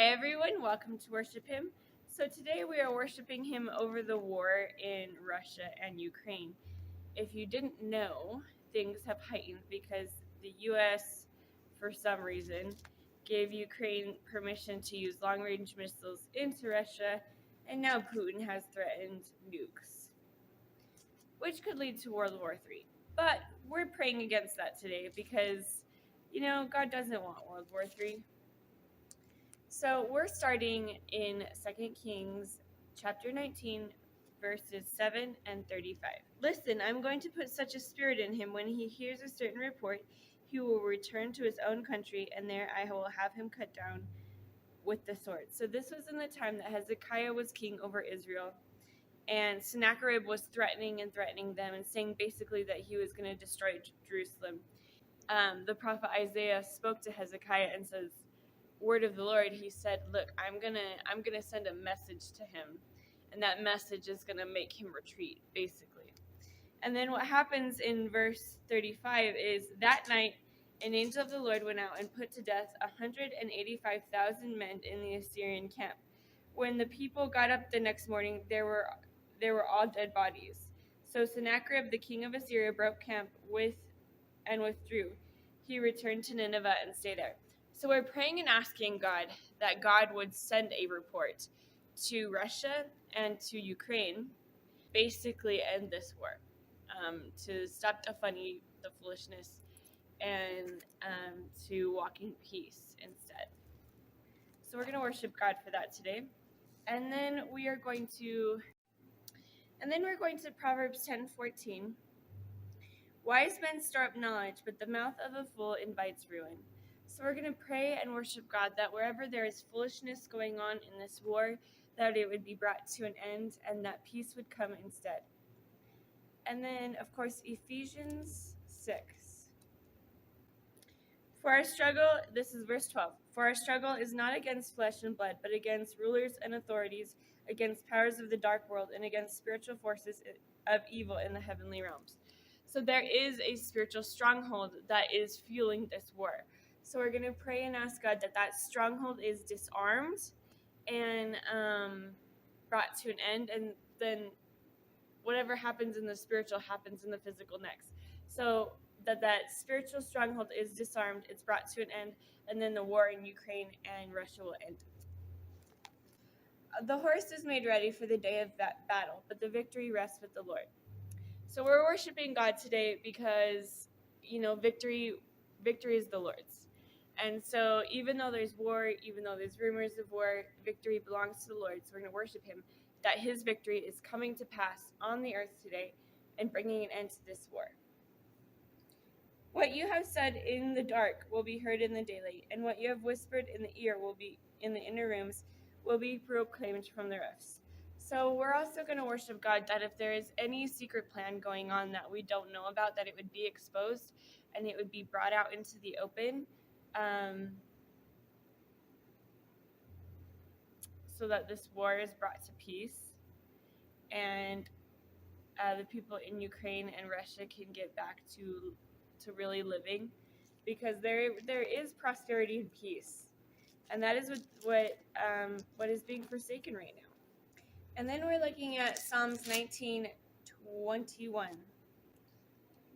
everyone, welcome to Worship Him. So today we are worshiping Him over the war in Russia and Ukraine. If you didn't know, things have heightened because the US, for some reason, gave Ukraine permission to use long-range missiles into Russia, and now Putin has threatened nukes, which could lead to World War III. But we're praying against that today because, God doesn't want World War III. So we're starting in 2 Kings chapter 19, verses 7 and 35. Listen, I'm going to put such a spirit in him when he hears a certain report, he will return to his own country, and there I will have him cut down with the sword. So this was in the time that Hezekiah was king over Israel, and Sennacherib was threatening them and saying basically that he was going to destroy Jerusalem. The prophet Isaiah spoke to Hezekiah and says, word of the Lord, he said, look, I'm gonna send a message to him, and that message is gonna make him retreat, basically. And then what happens in verse 35 is that night an angel of the Lord went out and put to death 185,000 men in the Assyrian camp. When the people got up the next morning, there were all dead bodies. So Sennacherib, the king of Assyria, broke camp and withdrew. He returned to Nineveh and stayed there. So we're praying and asking God that God would send a report to Russia and to Ukraine, basically end this war, to stop the foolishness, and to walk in peace instead. So we're going to worship God for that today. And then we're going to Proverbs 10:14. Wise men store up knowledge, but the mouth of a fool invites ruin. So we're going to pray and worship God that wherever there is foolishness going on in this war, that it would be brought to an end and that peace would come instead. And then, of course, Ephesians 6. For our struggle, this is verse 12. For our struggle is not against flesh and blood, but against rulers and authorities, against powers of the dark world, and against spiritual forces of evil in the heavenly realms. So there is a spiritual stronghold that is fueling this war. So we're going to pray and ask God that stronghold is disarmed and brought to an end, and then whatever happens in the spiritual happens in the physical next. So that spiritual stronghold is disarmed, it's brought to an end, and then the war in Ukraine and Russia will end. The horse is made ready for the day of battle, but the victory rests with the Lord. So we're worshiping God today because, victory is the Lord's. And so even though there's war, even though there's rumors of war, victory belongs to the Lord. So we're going to worship him, that his victory is coming to pass on the earth today and bringing an end to this war. What you have said in the dark will be heard in the daylight, and what you have whispered in the ear will be in the inner rooms will be proclaimed from the roofs. So we're also going to worship God that if there is any secret plan going on that we don't know about, that it would be exposed and it would be brought out into the open, so that this war is brought to peace and the people in Ukraine and Russia can get back to really living, because there is prosperity and peace, and that is what is being forsaken right now. And then we're looking at Psalms 19:21.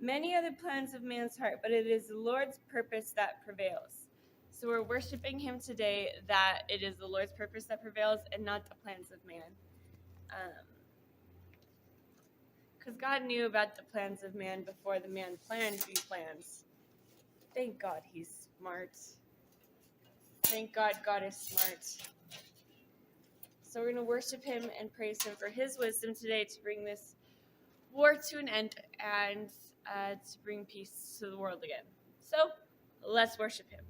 Many are the plans of man's heart, but it is the Lord's purpose that prevails. So we're worshiping him today that it is the Lord's purpose that prevails and not the plans of man. Because God knew about the plans of man before the man planned these plans. Thank God he's smart. Thank God God is smart. So we're going to worship him and praise him for his wisdom today to bring this war to an end and to bring peace to the world again. So let's worship him.